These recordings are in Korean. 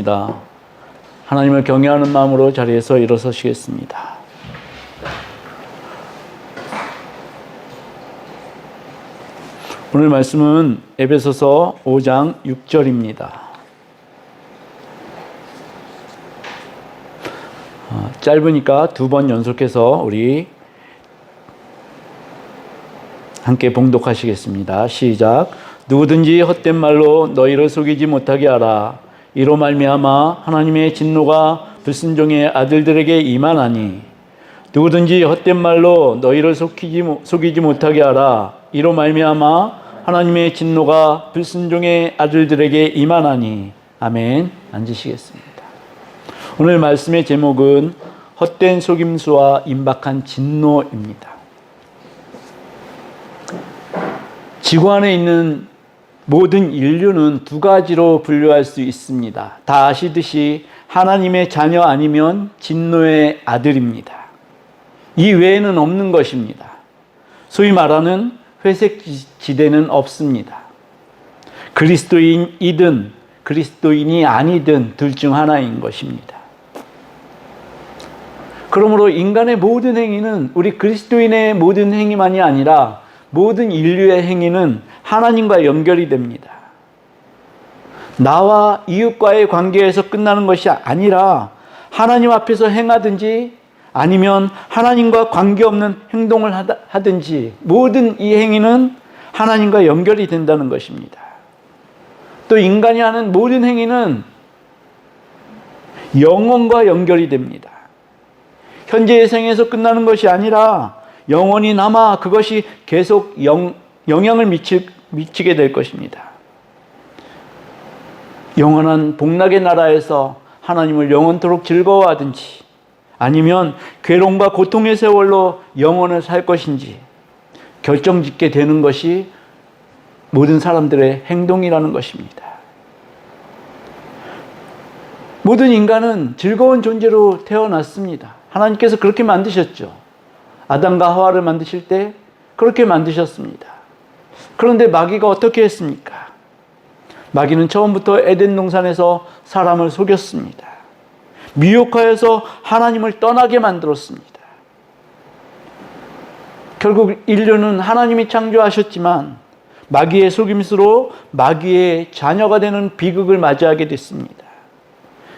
기도하겠습니다. 하나님을 경외하는 마음으로 자리에서 일어서시겠습니다. 오늘 말씀은 에베소서 5장 6절입니다. 짧으니까 두 번 연속해서 우리 함께 봉독하시겠습니다. 시작. 누구든지 헛된 말로 너희를 속이지 못하게 하라. 이로 말미암아 하나님의 진노가 불순종의 아들들에게 임하나니. 누구든지 헛된 말로 너희를 속이지 못하게 하라. 이로 말미암아 하나님의 진노가 불순종의 아들들에게 임하나니. 아멘. 앉으시겠습니다. 오늘 말씀의 제목은 헛된 속임수와 임박한 진노입니다. 지구 안에 있는 모든 인류는 두 가지로 분류할 수 있습니다. 다 아시듯이 하나님의 자녀 아니면 진노의 아들입니다. 이 외에는 없는 것입니다. 소위 말하는 회색 지대는 없습니다. 그리스도인이든 그리스도인이 아니든 둘 중 하나인 것입니다. 그러므로 인간의 모든 행위는, 우리 그리스도인의 모든 행위만이 아니라 모든 인류의 행위는 하나님과 연결이 됩니다. 나와 이웃과의 관계에서 끝나는 것이 아니라 하나님 앞에서 행하든지 아니면 하나님과 관계없는 행동을 하든지 모든 이 행위는 하나님과 연결이 된다는 것입니다. 또 인간이 하는 모든 행위는 영혼과 연결이 됩니다. 현재의 생에서 끝나는 것이 아니라 영원히 남아 그것이 계속 영향을 미치게 될 것입니다. 영원한 복락의 나라에서 하나님을 영원토록 즐거워하든지 아니면 괴로움과 고통의 세월로 영원을 살 것인지 결정짓게 되는 것이 모든 사람들의 행동이라는 것입니다. 모든 인간은 즐거운 존재로 태어났습니다. 하나님께서 그렇게 만드셨죠. 아담과 하와를 만드실 때 그렇게 만드셨습니다. 그런데 마귀가 어떻게 했습니까? 마귀는 처음부터 에덴 동산에서 사람을 속였습니다. 미혹하여서 하나님을 떠나게 만들었습니다. 결국 인류는 하나님이 창조하셨지만 마귀의 속임수로 마귀의 자녀가 되는 비극을 맞이하게 됐습니다.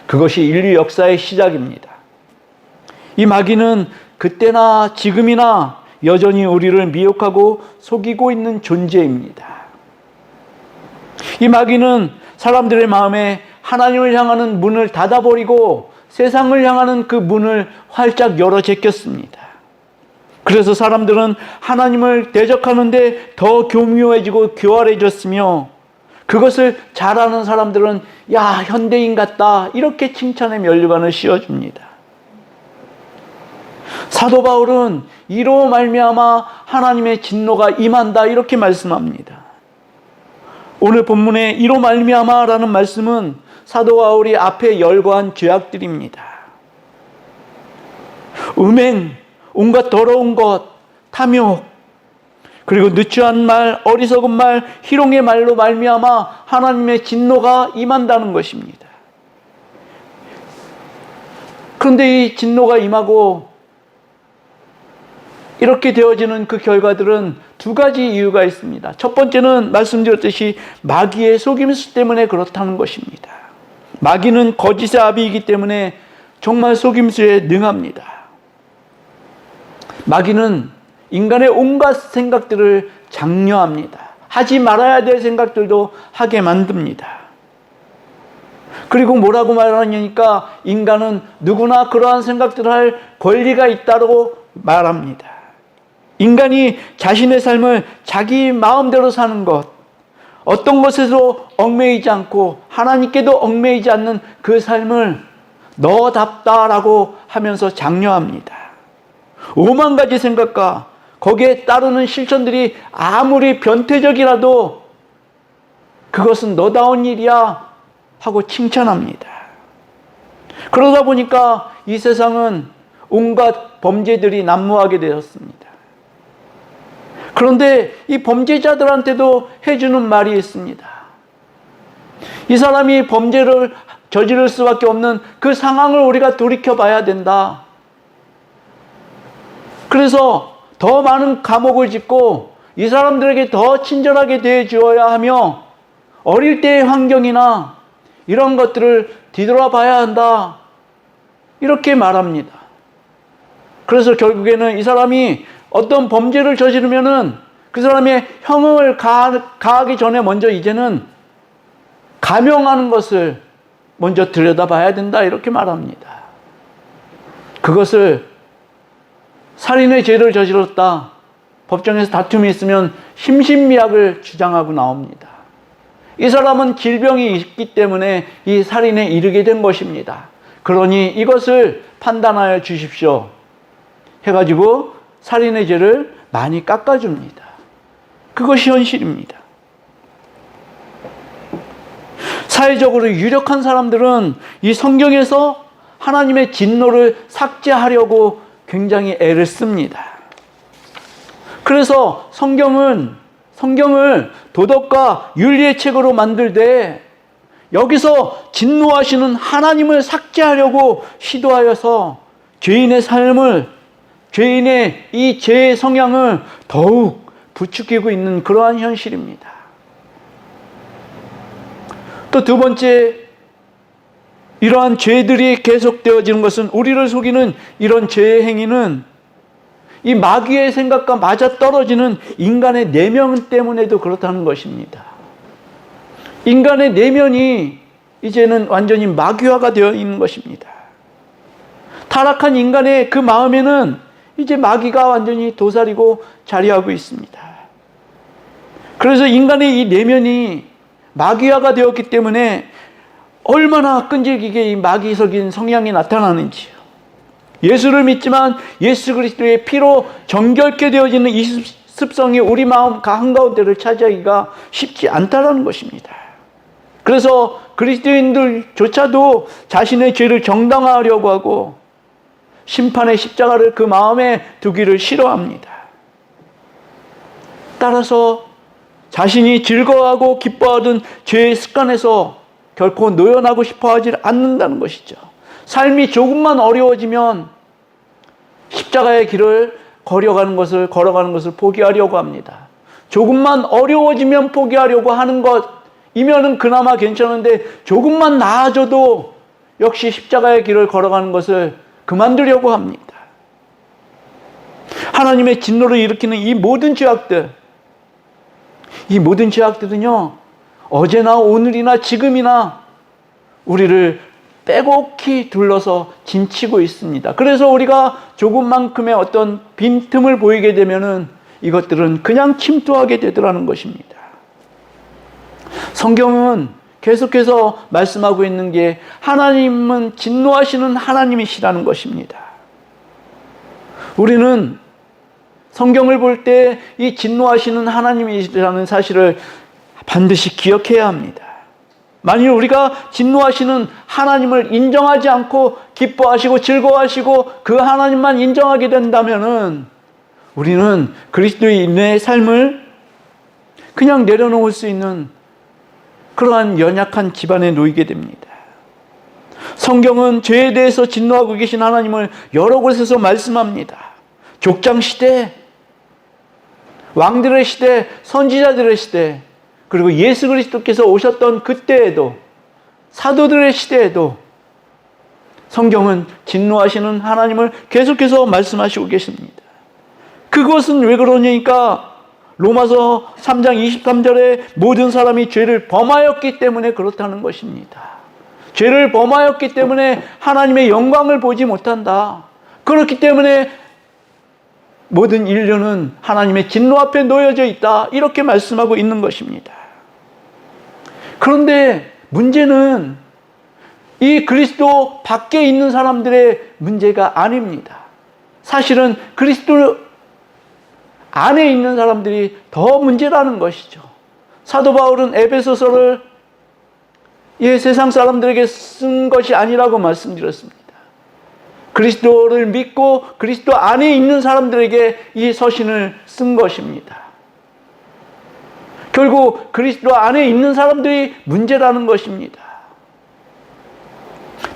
그것이 인류 역사의 시작입니다. 이 마귀는 그때나 지금이나 여전히 우리를 미혹하고 속이고 있는 존재입니다. 이 마귀는 사람들의 마음에 하나님을 향하는 문을 닫아버리고 세상을 향하는 그 문을 활짝 열어 제꼈습니다. 그래서 사람들은 하나님을 대적하는데 더 교묘해지고 교활해졌으며 그것을 잘하는 사람들은 야, 현대인 같다 이렇게 칭찬의 면류관을 씌워줍니다. 사도 바울은 이로 말미암아 하나님의 진노가 임한다 이렇게 말씀합니다. 오늘 본문의 이로 말미암아라는 말씀은 사도 바울이 앞에 열거한 죄악들입니다. 음행, 온갖 더러운 것, 탐욕, 그리고 누추한 말, 어리석은 말, 희롱의 말로 말미암아 하나님의 진노가 임한다는 것입니다. 그런데 이 진노가 임하고 이렇게 되어지는 그 결과들은 두 가지 이유가 있습니다. 첫 번째는 말씀드렸듯이 마귀의 속임수 때문에 그렇다는 것입니다. 마귀는 거짓의 아비이기 때문에 정말 속임수에 능합니다. 마귀는 인간의 온갖 생각들을 장려합니다. 하지 말아야 될 생각들도 하게 만듭니다. 그리고 뭐라고 말하냐니까 인간은 누구나 그러한 생각들을 할 권리가 있다고 말합니다. 인간이 자신의 삶을 자기 마음대로 사는 것, 어떤 것에도 얽매이지 않고 하나님께도 얽매이지 않는 그 삶을 너답다라고 하면서 장려합니다. 오만 가지 생각과 거기에 따르는 실천들이 아무리 변태적이라도 그것은 너다운 일이야 하고 칭찬합니다. 그러다 보니까 이 세상은 온갖 범죄들이 난무하게 되었습니다. 그런데 이 범죄자들한테도 해주는 말이 있습니다. 이 사람이 범죄를 저지를 수밖에 없는 그 상황을 우리가 돌이켜 봐야 된다. 그래서 더 많은 감옥을 짓고 이 사람들에게 더 친절하게 대해 주어야 하며 어릴 때의 환경이나 이런 것들을 뒤돌아봐야 한다. 이렇게 말합니다. 그래서 결국에는 이 사람이 어떤 범죄를 저지르면은 그 사람의 형을 가하기 전에 먼저 이제는 감형하는 것을 먼저 들여다봐야 된다. 이렇게 말합니다. 그것을 살인의 죄를 저질렀다. 법정에서 다툼이 있으면 심신미약을 주장하고 나옵니다. 이 사람은 질병이 있기 때문에 이 살인에 이르게 된 것입니다. 그러니 이것을 판단하여 주십시오. 해가지고 살인의 죄를 많이 깎아줍니다. 그것이 현실입니다. 사회적으로 유력한 사람들은 이 성경에서 하나님의 진노를 삭제하려고 굉장히 애를 씁니다. 그래서 성경을 도덕과 윤리의 책으로 만들되 여기서 진노하시는 하나님을 삭제하려고 시도하여서 죄인의 삶을, 죄인의 이 죄의 성향을 더욱 부추기고 있는 그러한 현실입니다. 또 두 번째, 이러한 죄들이 계속되어지는 것은, 우리를 속이는 이런 죄의 행위는 이 마귀의 생각과 맞아떨어지는 인간의 내면 때문에도 그렇다는 것입니다. 인간의 내면이 이제는 완전히 마귀화가 되어 있는 것입니다. 타락한 인간의 그 마음에는 이제 마귀가 완전히 도사리고 자리하고 있습니다. 그래서 인간의 이 내면이 마귀화가 되었기 때문에 얼마나 끈질기게 이 마귀적인 성향이 나타나는지요. 예수를 믿지만 예수 그리스도의 피로 정결케 되어지는 이 습성이 우리 마음 한가운데를 차지하기가 쉽지 않다는 것입니다. 그래서 그리스도인들조차도 자신의 죄를 정당화하려고 하고 심판의 십자가를 그 마음에 두기를 싫어합니다. 따라서 자신이 즐거워하고 기뻐하던 죄의 습관에서 결코 노연하고 싶어하지 않는다는 것이죠. 삶이 조금만 어려워지면 십자가의 길을 걸어가는 것을 포기하려고 합니다. 조금만 어려워지면 포기하려고 하는 것이면은 그나마 괜찮은데 조금만 나아져도 역시 십자가의 길을 걸어가는 것을 그만두려고 합니다. 하나님의 진노를 일으키는 이 모든 죄악들은요, 어제나 오늘이나 지금이나 우리를 빼곡히 둘러서 짐치고 있습니다. 그래서 우리가 조금만큼의 어떤 빈틈을 보이게 되면은 이것들은 그냥 침투하게 되더라는 것입니다. 성경은 계속해서 말씀하고 있는 게 하나님은 진노하시는 하나님이시라는 것입니다. 우리는 성경을 볼 때 이 진노하시는 하나님이라는 사실을 반드시 기억해야 합니다. 만일 우리가 진노하시는 하나님을 인정하지 않고 기뻐하시고 즐거워하시고 그 하나님만 인정하게 된다면은 우리는 그리스도인의 삶을 그냥 내려놓을 수 있는 그러한 연약한 집안에 놓이게 됩니다. 성경은 죄에 대해서 진노하고 계신 하나님을 여러 곳에서 말씀합니다. 족장시대, 왕들의 시대, 선지자들의 시대, 그리고 예수 그리스도께서 오셨던 그때에도, 사도들의 시대에도 성경은 진노하시는 하나님을 계속해서 말씀하시고 계십니다. 그것은 왜 그러냐니까 로마서 3장 23절에 모든 사람이 죄를 범하였기 때문에 그렇다는 것입니다. 죄를 범하였기 때문에 하나님의 영광을 보지 못한다. 그렇기 때문에 모든 인류는 하나님의 진노 앞에 놓여져 있다. 이렇게 말씀하고 있는 것입니다. 그런데 문제는 이 그리스도 밖에 있는 사람들의 문제가 아닙니다. 사실은 그리스도 안에 있는 사람들이 더 문제라는 것이죠. 사도 바울은 에베소서를 세상 사람들에게 쓴 것이 아니라고 말씀드렸습니다. 그리스도를 믿고 그리스도 안에 있는 사람들에게 이 서신을 쓴 것입니다. 결국 그리스도 안에 있는 사람들이 문제라는 것입니다.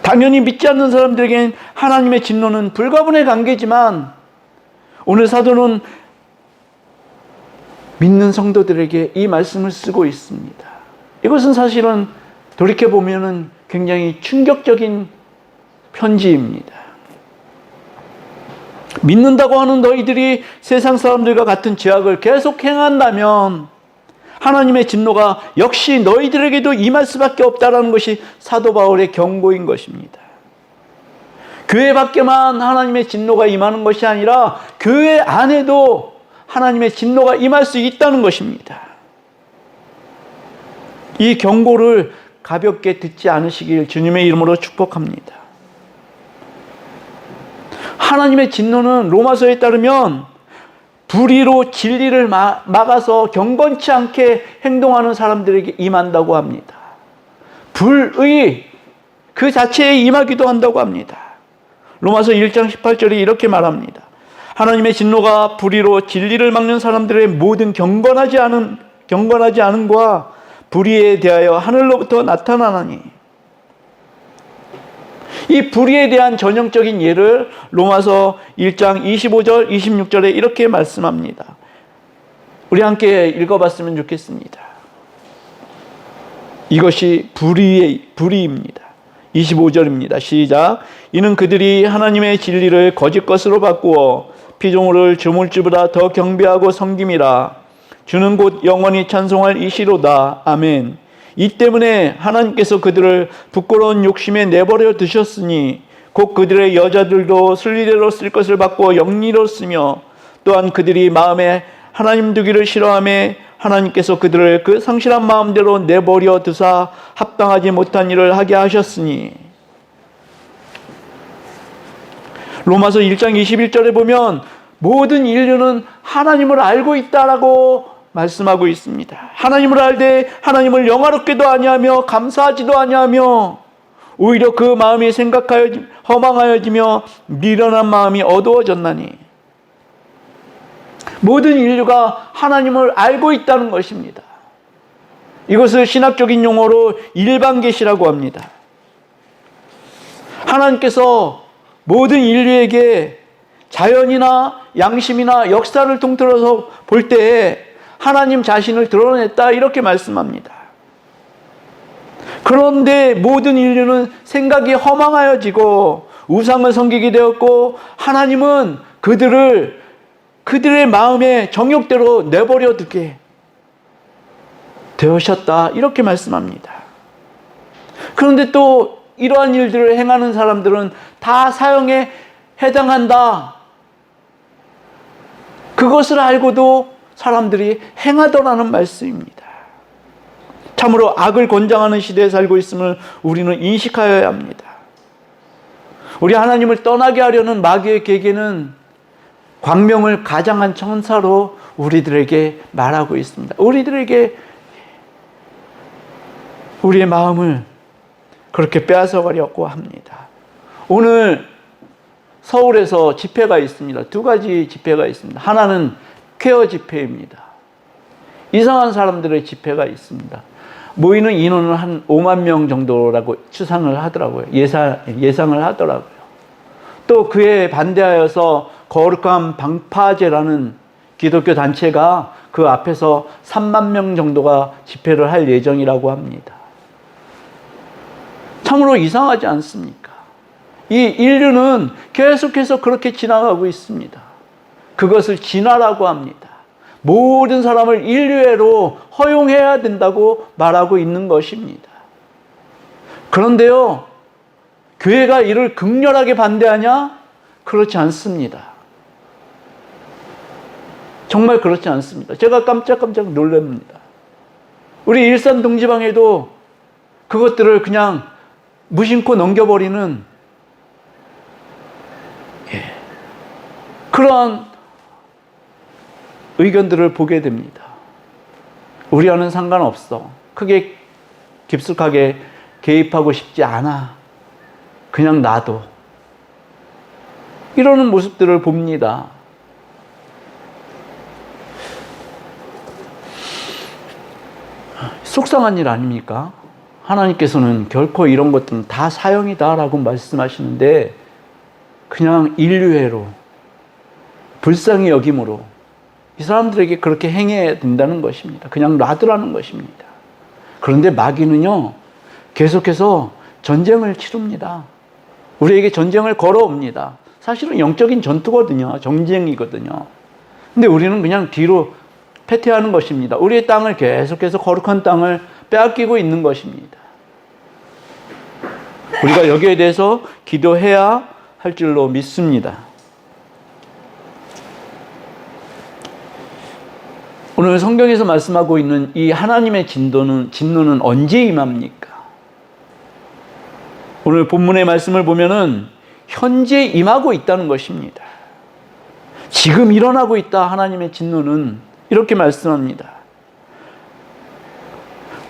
당연히 믿지 않는 사람들에겐 하나님의 진노는 불가분의 관계지만 오늘 사도는 믿는 성도들에게 이 말씀을 쓰고 있습니다. 이것은 사실은 돌이켜보면 굉장히 충격적인 편지입니다. 믿는다고 하는 너희들이 세상 사람들과 같은 죄악을 계속 행한다면 하나님의 진노가 역시 너희들에게도 임할 수밖에 없다라는 것이 사도 바울의 경고인 것입니다. 교회 밖에만 하나님의 진노가 임하는 것이 아니라 교회 안에도 하나님의 진노가 임할 수 있다는 것입니다. 이 경고를 가볍게 듣지 않으시길 주님의 이름으로 축복합니다. 하나님의 진노는 로마서에 따르면 불의로 진리를 막아서 경건치 않게 행동하는 사람들에게 임한다고 합니다. 불의 그 자체에 임하기도 한다고 합니다. 로마서 1장 18절에 이렇게 말합니다. 하나님의 진노가 불의로 진리를 막는 사람들의 모든 경건하지 않음과 불의에 대하여 하늘로부터 나타나나니. 이 불의에 대한 전형적인 예를 로마서 1장 25절, 26절에 이렇게 말씀합니다. 우리 함께 읽어봤으면 좋겠습니다. 이것이 불의입니다. 25절입니다. 시작. 이는 그들이 하나님의 진리를 거짓 것으로 바꾸어 피조물을 주물주보다 더 경배하고 섬김이라. 주는 곧 영원히 찬송할 이시로다. 아멘. 이 때문에 하나님께서 그들을 부끄러운 욕심에 내버려 두셨으니 곧 그들의 여자들도 순리대로 쓸 것을 바꾸어 영리로 쓰며 또한 그들이 마음에 하나님 두기를 싫어하며 하나님께서 그들을 그 상실한 마음대로 내버려 두사 합당하지 못한 일을 하게 하셨으니. 로마서 1장 21절에 보면 모든 인류는 하나님을 알고 있다라고 말씀하고 있습니다. 하나님을 알되 하나님을 영화롭게도 아니하며 감사하지도 아니하며 오히려 그 마음이 생각하여 허망하여지며 미련한 마음이 어두워졌나니. 모든 인류가 하나님을 알고 있다는 것입니다. 이것을 신학적인 용어로 일반계시라고 합니다. 하나님께서 모든 인류에게 자연이나 양심이나 역사를 통틀어서 볼 때에 하나님 자신을 드러냈다 이렇게 말씀합니다. 그런데 모든 인류는 생각이 허망하여지고 우상을 섬기게 되었고 하나님은 그들의 마음의 정욕대로 내버려 두게 되셨다 이렇게 말씀합니다. 그런데 또 이러한 일들을 행하는 사람들은 다 사형에 해당한다. 그것을 알고도 사람들이 행하더라는 말씀입니다. 참으로 악을 권장하는 시대에 살고 있음을 우리는 인식하여야 합니다. 우리 하나님을 떠나게 하려는 마귀의 계계는 광명을 가장한 천사로 우리들에게 말하고 있습니다. 우리들에게 우리의 마음을 그렇게 빼앗아가려고 합니다. 오늘 서울에서 집회가 있습니다. 두 가지 집회가 있습니다. 하나는 퀘어 집회입니다. 이상한 사람들의 집회가 있습니다. 모이는 인원은 한 5만 명 정도라고 추산을 하더라고요. 예상을 하더라고요. 또 그에 반대하여서 거룩한 방파제라는 기독교 단체가 그 앞에서 3만 명 정도가 집회를 할 예정이라고 합니다. 참으로 이상하지 않습니까? 이 인류는 계속해서 그렇게 지나가고 있습니다. 그것을 진화라고 합니다. 모든 사람을 인류애로 허용해야 된다고 말하고 있는 것입니다. 그런데요, 교회가 이를 극렬하게 반대하냐? 그렇지 않습니다. 정말 그렇지 않습니다. 제가 깜짝깜짝 놀랍니다. 우리 일산 동지방에도 그것들을 그냥 무심코 넘겨버리는 그러한 의견들을 보게 됩니다. 우리와는 상관없어. 크게 깊숙하게 개입하고 싶지 않아. 그냥 놔둬. 이러는 모습들을 봅니다. 속상한 일 아닙니까? 하나님께서는 결코 이런 것들은 다 사형이다라고 말씀하시는데 그냥 인류애로 불쌍히 여김으로 이 사람들에게 그렇게 행해야 된다는 것입니다. 그냥 놔두라는 것입니다. 그런데 마귀는요, 계속해서 전쟁을 치릅니다. 우리에게 전쟁을 걸어옵니다. 사실은 영적인 전투거든요. 전쟁이거든요. 근데 우리는 그냥 뒤로 패퇴하는 것입니다. 우리의 땅을 계속해서 거룩한 땅을 빼앗기고 있는 것입니다. 우리가 여기에 대해서 기도해야 할 줄로 믿습니다. 오늘 성경에서 말씀하고 있는 이 하나님의 진노는 언제 임합니까? 오늘 본문의 말씀을 보면은 현재 임하고 있다는 것입니다. 지금 일어나고 있다. 하나님의 진노는 이렇게 말씀합니다.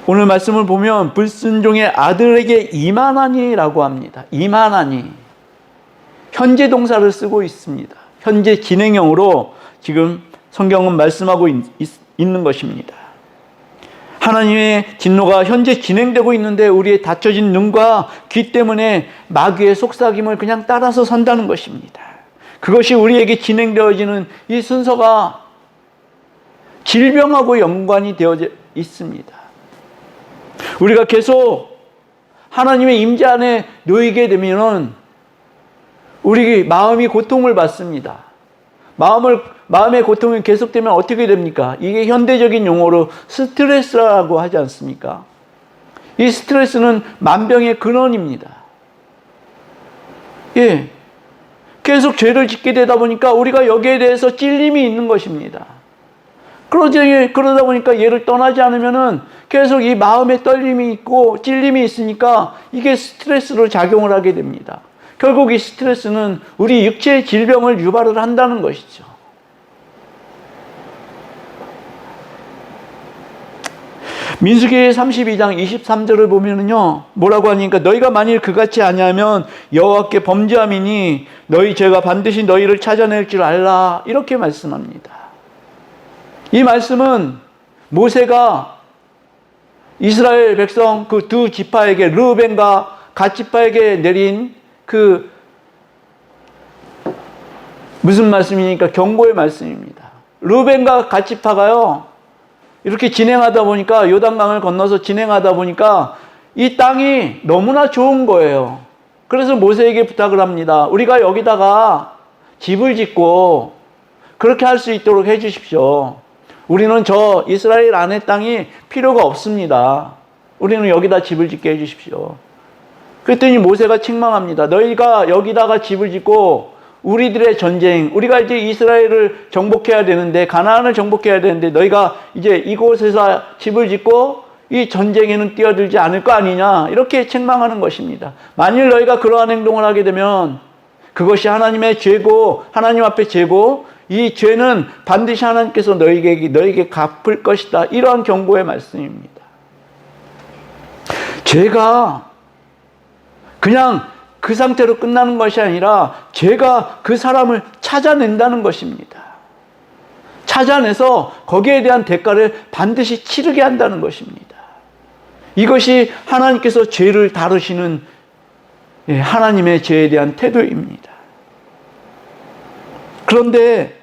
오늘 말씀을 보면 불순종의 아들에게 임하나니라고 합니다. 임하나니. 현재 동사를 쓰고 있습니다. 현재 진행형으로 지금 성경은 말씀하고 있는 것입니다. 하나님의 진노가 현재 진행되고 있는데 우리의 닫혀진 눈과 귀 때문에 마귀의 속삭임을 그냥 따라서 산다는 것입니다. 그것이 우리에게 진행되어지는 이 순서가 질병하고 연관이 되어 있습니다. 우리가 계속 하나님의 임재 안에 놓이게 되면은 우리 마음이 고통을 받습니다. 마음의 고통이 계속되면 어떻게 됩니까? 이게 현대적인 용어로 스트레스라고 하지 않습니까? 이 스트레스는 만병의 근원입니다. 예. 계속 죄를 짓게 되다 보니까 우리가 여기에 대해서 찔림이 있는 것입니다. 그러다 보니까 얘를 떠나지 않으면은 계속 이 마음에 떨림이 있고 찔림이 있으니까 이게 스트레스로 작용을 하게 됩니다. 결국 이 스트레스는 우리 육체의 질병을 유발을 한다는 것이죠. 민수기 32장 23절을 보면은요, 뭐라고 하니까 너희가 만일 그같이 아니하면 여호와께 범죄함이니 너희 죄가 반드시 너희를 찾아낼 줄 알라. 이렇게 말씀합니다. 이 말씀은 모세가 이스라엘 백성 그 두 지파에게 르우벤과 갓 지파에게 내린 그 무슨 말씀이니까 경고의 말씀입니다. 르우벤과 갓 지파가요, 이렇게 진행하다 보니까 요단강을 건너서 진행하다 보니까 이 땅이 너무나 좋은 거예요. 그래서 모세에게 부탁을 합니다. 우리가 여기다가 집을 짓고 그렇게 할 수 있도록 해 주십시오. 우리는 저 이스라엘 안의 땅이 필요가 없습니다. 우리는 여기다 집을 짓게 해 주십시오. 그랬더니 모세가 책망합니다. 너희가 여기다가 집을 짓고 우리들의 전쟁, 우리가 이제 이스라엘을 정복해야 되는데, 가나안을 정복해야 되는데 너희가 이제 이곳에서 집을 짓고 이 전쟁에는 뛰어들지 않을 거 아니냐, 이렇게 책망하는 것입니다. 만일 너희가 그러한 행동을 하게 되면 그것이 하나님의 죄고, 하나님 앞에 죄고, 이 죄는 반드시 하나님께서 너희에게 갚을 것이다. 이러한 경고의 말씀입니다. 죄가 그냥 그 상태로 끝나는 것이 아니라 죄가 그 사람을 찾아낸다는 것입니다. 찾아내서 거기에 대한 대가를 반드시 치르게 한다는 것입니다. 이것이 하나님께서 죄를 다루시는 하나님의 죄에 대한 태도입니다. 그런데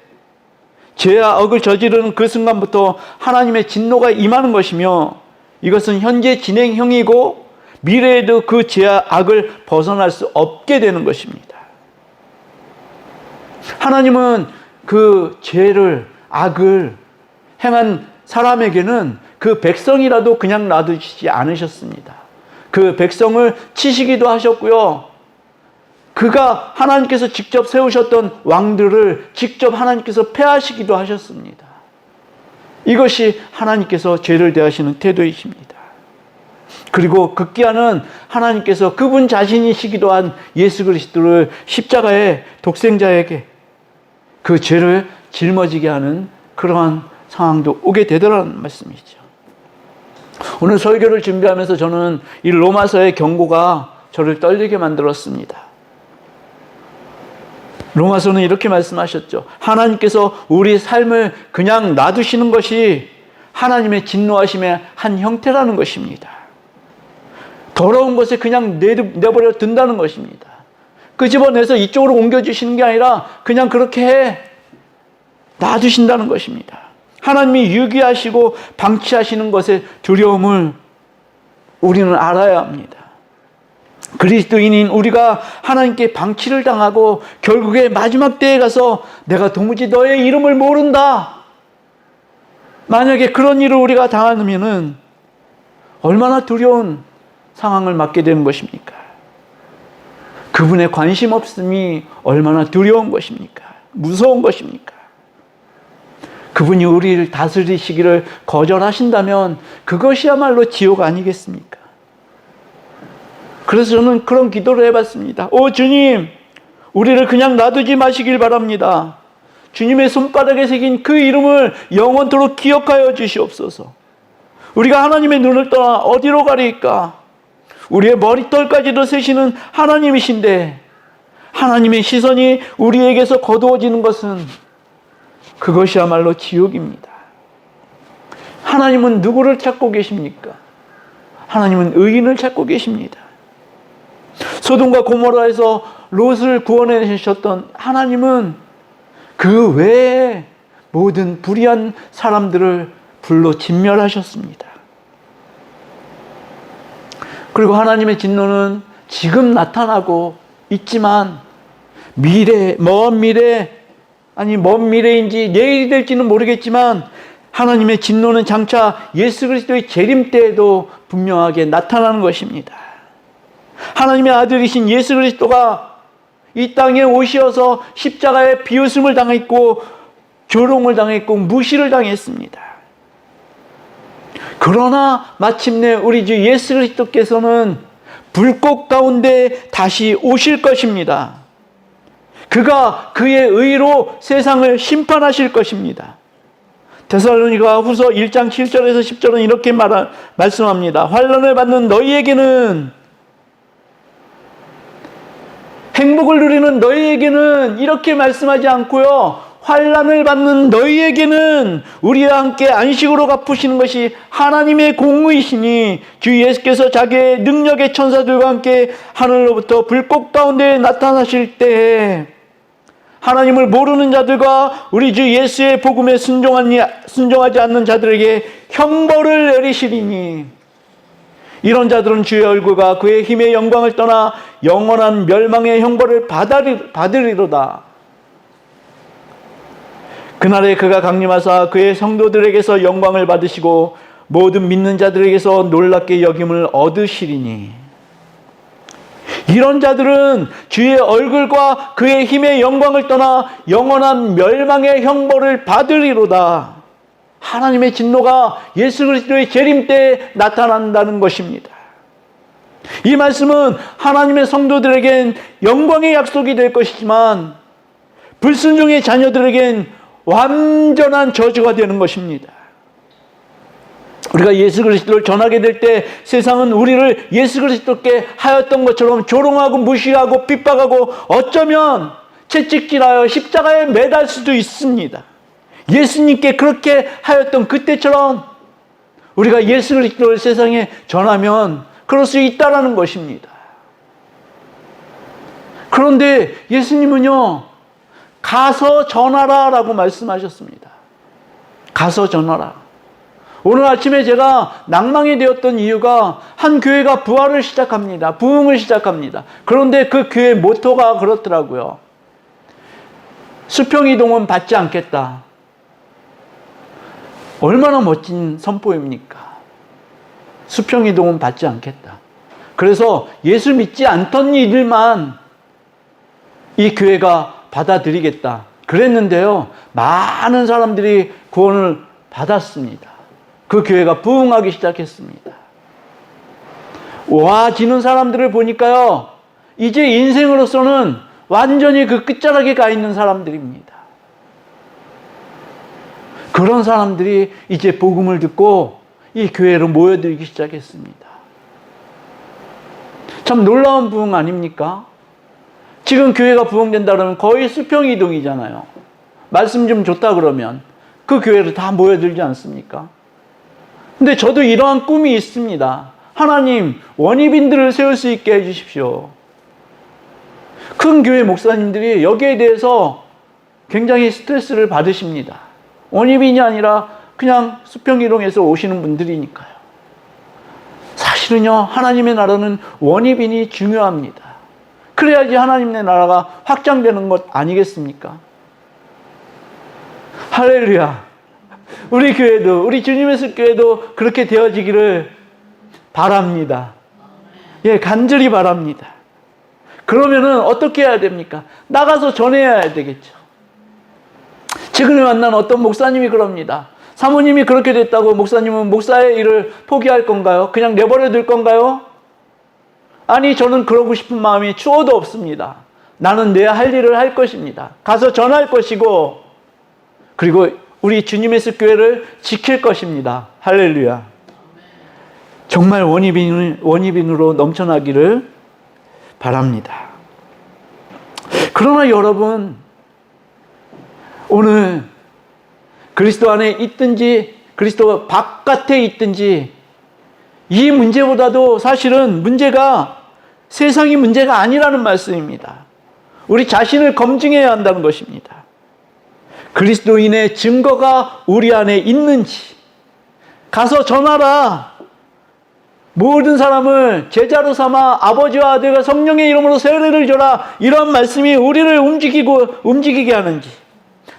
죄와 악을 저지르는 그 순간부터 하나님의 진노가 임하는 것이며, 이것은 현재 진행형이고 미래에도 그 죄와 악을 벗어날 수 없게 되는 것입니다. 하나님은 그 죄를, 악을 행한 사람에게는 그 백성이라도 그냥 놔두시지 않으셨습니다. 그 백성을 치시기도 하셨고요, 그가 하나님께서 직접 세우셨던 왕들을 직접 하나님께서 패하시기도 하셨습니다. 이것이 하나님께서 죄를 대하시는 태도이십니다. 그리고 극기야는 하나님께서 그분 자신이시기도 한 예수 그리스도를 십자가의 독생자에게 그 죄를 짊어지게 하는 그러한 상황도 오게 되더라는 말씀이죠. 오늘 설교를 준비하면서 저는 이 로마서의 경고가 저를 떨리게 만들었습니다. 로마서는 이렇게 말씀하셨죠. 하나님께서 우리 삶을 그냥 놔두시는 것이 하나님의 진노하심의 한 형태라는 것입니다. 더러운 것에 그냥 내버려 둔다는 것입니다. 끄집어내서 이쪽으로 옮겨주시는 게 아니라 그냥 그렇게 놔두신다는 것입니다. 하나님이 유기하시고 방치하시는 것의 두려움을 우리는 알아야 합니다. 그리스도인인 우리가 하나님께 방치를 당하고 결국에 마지막 때에 가서 내가 도무지 너의 이름을 모른다. 만약에 그런 일을 우리가 당하면은 얼마나 두려운 상황을 맞게 되는 것입니까? 그분의 관심 없음이 얼마나 두려운 것입니까? 무서운 것입니까? 그분이 우리를 다스리시기를 거절하신다면 그것이야말로 지옥 아니겠습니까? 그래서 저는 그런 기도를 해봤습니다. 오 주님, 우리를 그냥 놔두지 마시길 바랍니다. 주님의 손바닥에 새긴 그 이름을 영원토록 기억하여 주시옵소서. 우리가 하나님의 눈을 떠나 어디로 가리까? 우리의 머리털까지도 세시는 하나님이신데 하나님의 시선이 우리에게서 거두어지는 것은 그것이야말로 지옥입니다. 하나님은 누구를 찾고 계십니까? 하나님은 의인을 찾고 계십니다. 소돔과 고모라에서 롯을 구원해주셨던 하나님은 그 외에 모든 불의한 사람들을 불로 진멸하셨습니다. 그리고 하나님의 진노는 지금 나타나고 있지만 먼 미래인지 내일이 될지는 모르겠지만 하나님의 진노는 장차 예수 그리스도의 재림 때에도 분명하게 나타나는 것입니다. 하나님의 아들이신 예수 그리스도가 이 땅에 오셔서 십자가에 비웃음을 당했고 조롱을 당했고 무시를 당했습니다. 그러나 마침내 우리 주 예수 그리스도께서는 불꽃 가운데 다시 오실 것입니다. 그가 그의 의로 세상을 심판하실 것입니다. 데살로니가 후서 1장 7절에서 10절은 이렇게 말씀합니다. 환난을 받는 너희에게는, 행복을 누리는 너희에게는 이렇게 말씀하지 않고요, 환난을 받는 너희에게는 우리와 함께 안식으로 갚으시는 것이 하나님의 공의이시니 주 예수께서 자기의 능력의 천사들과 함께 하늘로부터 불꽃 가운데 나타나실 때에 하나님을 모르는 자들과 우리 주 예수의 복음에 순종하지 않는 자들에게 형벌을 내리시리니 이런 자들은 주의 얼굴과 그의 힘의 영광을 떠나 영원한 멸망의 형벌을 받으리로다. 그날에 그가 강림하사 그의 성도들에게서 영광을 받으시고 모든 믿는 자들에게서 놀랍게 여김을 얻으시리니 이런 자들은 주의 얼굴과 그의 힘의 영광을 떠나 영원한 멸망의 형벌을 받으리로다. 하나님의 진노가 예수 그리스도의 재림 때에 나타난다는 것입니다. 이 말씀은 하나님의 성도들에겐 영광의 약속이 될 것이지만 불순종의 자녀들에겐 완전한 저주가 되는 것입니다. 우리가 예수 그리스도를 전하게 될 때 세상은 우리를 예수 그리스도께 하였던 것처럼 조롱하고 무시하고 핍박하고 어쩌면 채찍질하여 십자가에 매달 수도 있습니다. 예수님께 그렇게 하였던 그때처럼 우리가 예수 그리스도를 세상에 전하면 그럴 수 있다라는 것입니다. 그런데 예수님은요, 가서 전하라 라고 말씀하셨습니다. 가서 전하라. 오늘 아침에 제가 낭망이 되었던 이유가 한 교회가 부활을 시작합니다. 부흥을 시작합니다. 그런데 그 교회 모토가 그렇더라고요. 수평이동은 받지 않겠다. 얼마나 멋진 선포입니까? 수평이동은 받지 않겠다. 그래서 예수 믿지 않던 이들만 이 교회가 받아들이겠다. 그랬는데요, 많은 사람들이 구원을 받았습니다. 그 교회가 부흥하기 시작했습니다. 와지는 사람들을 보니까요, 이제 인생으로서는 완전히 그 끝자락에 가 있는 사람들입니다. 그런 사람들이 이제 복음을 듣고 이 교회로 모여들기 시작했습니다. 참 놀라운 부흥 아닙니까? 지금 교회가 부흥된다 그러면 거의 수평이동이잖아요. 말씀 좀 좋다 그러면 그 교회로 다 모여들지 않습니까? 근데 저도 이러한 꿈이 있습니다. 하나님, 원입인들을 세울 수 있게 해주십시오. 큰 교회 목사님들이 여기에 대해서 굉장히 스트레스를 받으십니다. 원입인이 아니라 그냥 수평이동에서 오시는 분들이니까요. 사실은요, 하나님의 나라는 원입인이 중요합니다. 그래야지 하나님의 나라가 확장되는 것 아니겠습니까? 할렐루야. 우리 교회도, 우리 주님의 습교회도 그렇게 되어지기를 바랍니다. 예, 간절히 바랍니다. 그러면은 어떻게 해야 됩니까? 나가서 전해야 되겠죠. 최근에 만난 어떤 목사님이 그럽니다. 사모님이 그렇게 됐다고 목사님은 목사의 일을 포기할 건가요? 그냥 내버려 둘 건가요? 아니, 저는 그러고 싶은 마음이 추워도 없습니다. 나는 내 할 일을 할 것입니다. 가서 전할 것이고, 그리고 우리 주님의 습교회를 지킬 것입니다. 할렐루야. 정말 원입인으로 넘쳐나기를 바랍니다. 그러나 여러분, 오늘 그리스도 안에 있든지 그리스도 바깥에 있든지 이 문제보다도 사실은 문제가 세상이 문제가 아니라는 말씀입니다. 우리 자신을 검증해야 한다는 것입니다. 그리스도인의 증거가 우리 안에 있는지 가서 전하라. 모든 사람을 제자로 삼아 아버지와 아들과 성령의 이름으로 세례를 줘라. 이런 말씀이 우리를 움직이게 하는지,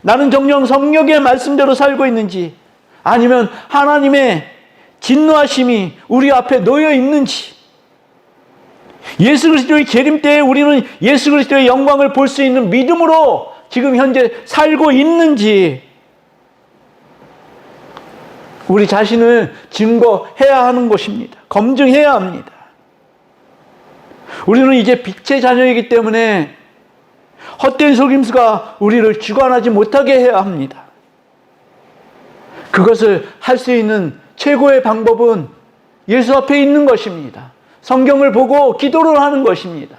나는 정녕 성령의 말씀대로 살고 있는지, 아니면 하나님의 진노하심이 우리 앞에 놓여 있는지, 예수 그리스도의 재림 때에 우리는 예수 그리스도의 영광을 볼 수 있는 믿음으로 지금 현재 살고 있는지, 우리 자신을 증거해야 하는 것입니다. 검증해야 합니다. 우리는 이제 빛의 자녀이기 때문에 헛된 속임수가 우리를 주관하지 못하게 해야 합니다. 그것을 할 수 있는 최고의 방법은 예수 앞에 있는 것입니다. 성경을 보고 기도를 하는 것입니다.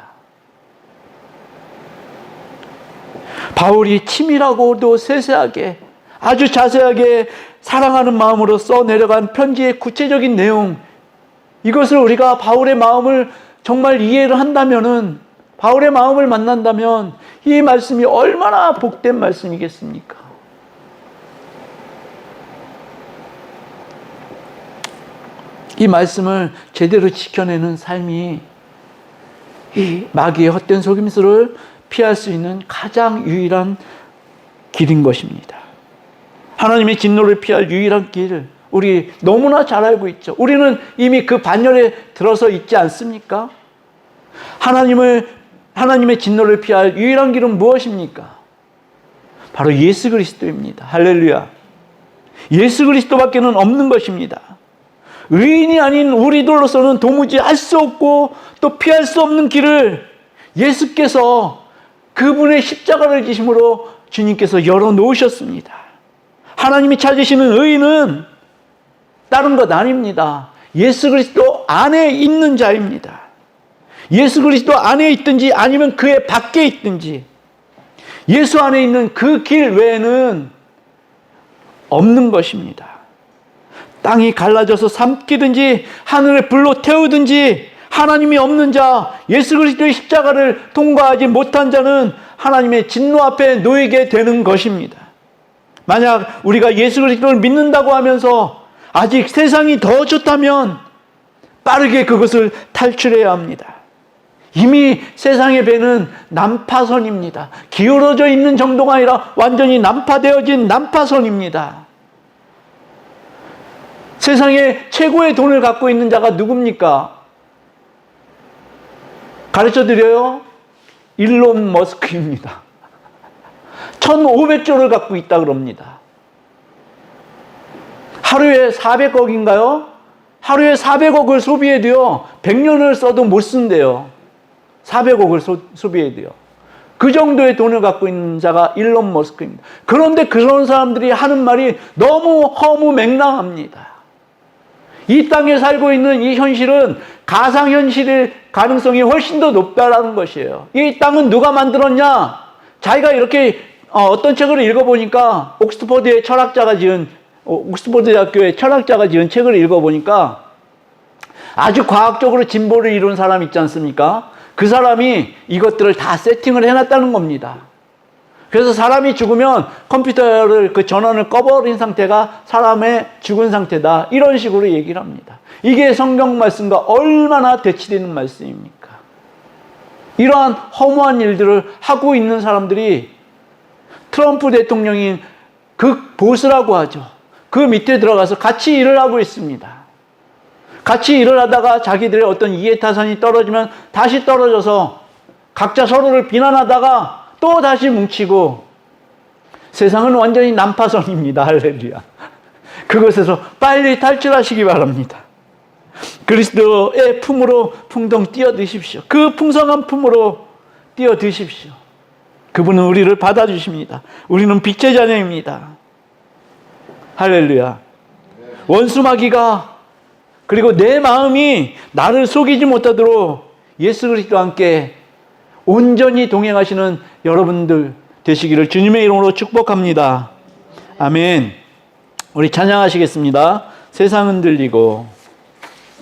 바울이 치밀하고도 세세하게 아주 자세하게 사랑하는 마음으로 써내려간 편지의 구체적인 내용, 이것을 우리가 바울의 마음을 정말 이해를 한다면은, 바울의 마음을 만난다면 이 말씀이 얼마나 복된 말씀이겠습니까? 이 말씀을 제대로 지켜내는 삶이 이 마귀의 헛된 속임수를 피할 수 있는 가장 유일한 길인 것입니다. 하나님의 진노를 피할 유일한 길, 우리 너무나 잘 알고 있죠. 우리는 이미 그 반열에 들어서 있지 않습니까? 하나님의 진노를 피할 유일한 길은 무엇입니까? 바로 예수 그리스도입니다. 할렐루야. 예수 그리스도밖에는 없는 것입니다. 의인이 아닌 우리들로서는 도무지 할 수 없고 또 피할 수 없는 길을 예수께서 그분의 십자가를 지심으로 주님께서 열어놓으셨습니다. 하나님이 찾으시는 의인은 다른 것 아닙니다. 예수 그리스도 안에 있는 자입니다. 예수 그리스도 안에 있든지 아니면 그의 밖에 있든지 예수 안에 있는 그 길 외에는 없는 것입니다. 땅이 갈라져서 삼키든지 하늘을 불로 태우든지 하나님이 없는 자, 예수 그리스도의 십자가를 통과하지 못한 자는 하나님의 진노 앞에 놓이게 되는 것입니다. 만약 우리가 예수 그리스도를 믿는다고 하면서 아직 세상이 더 좋다면 빠르게 그것을 탈출해야 합니다. 이미 세상의 배는 난파선입니다. 기울어져 있는 정도가 아니라 완전히 난파되어진 난파선입니다. 세상에 최고의 돈을 갖고 있는 자가 누굽니까? 가르쳐드려요. 일론 머스크입니다. 1500조를 갖고 있다 그럽니다. 하루에 400억인가요? 하루에 400억을 소비해도요, 100년을 써도 못 쓴대요. 400억을 소비해도요. 그 정도의 돈을 갖고 있는 자가 일론 머스크입니다. 그런데 그런 사람들이 하는 말이 너무 허무맹랑합니다. 이 땅에 살고 있는 이 현실은 가상현실의 가능성이 훨씬 더 높다라는 것이에요. 이 땅은 누가 만들었냐? 자기가 이렇게 어떤 책을 읽어보니까 옥스퍼드 대학교의 철학자가 지은 책을 읽어보니까 아주 과학적으로 진보를 이룬 사람 있지 않습니까? 그 사람이 이것들을 다 세팅을 해놨다는 겁니다. 그래서 사람이 죽으면 컴퓨터를 그 전원을 꺼버린 상태가 사람의 죽은 상태다. 이런 식으로 얘기를 합니다. 이게 성경 말씀과 얼마나 대치되는 말씀입니까? 이러한 허무한 일들을 하고 있는 사람들이 트럼프 대통령인 극보수라고 하죠. 그 밑에 들어가서 같이 일을 하고 있습니다. 같이 일을 하다가 자기들의 어떤 이해타산이 떨어지면 다시 떨어져서 각자 서로를 비난하다가 또 다시 뭉치고, 세상은 완전히 난파선입니다. 할렐루야. 그것에서 빨리 탈출하시기 바랍니다. 그리스도의 품으로 풍덩 뛰어드십시오. 그 풍성한 품으로 뛰어드십시오. 그분은 우리를 받아주십니다. 우리는 빛의 자녀입니다. 할렐루야. 원수마귀가, 그리고 내 마음이 나를 속이지 못하도록 예수 그리스도와 함께 온전히 동행하시는 여러분들 되시기를 주님의 이름으로 축복합니다. 아멘. 우리 찬양하시겠습니다. 세상은 들리고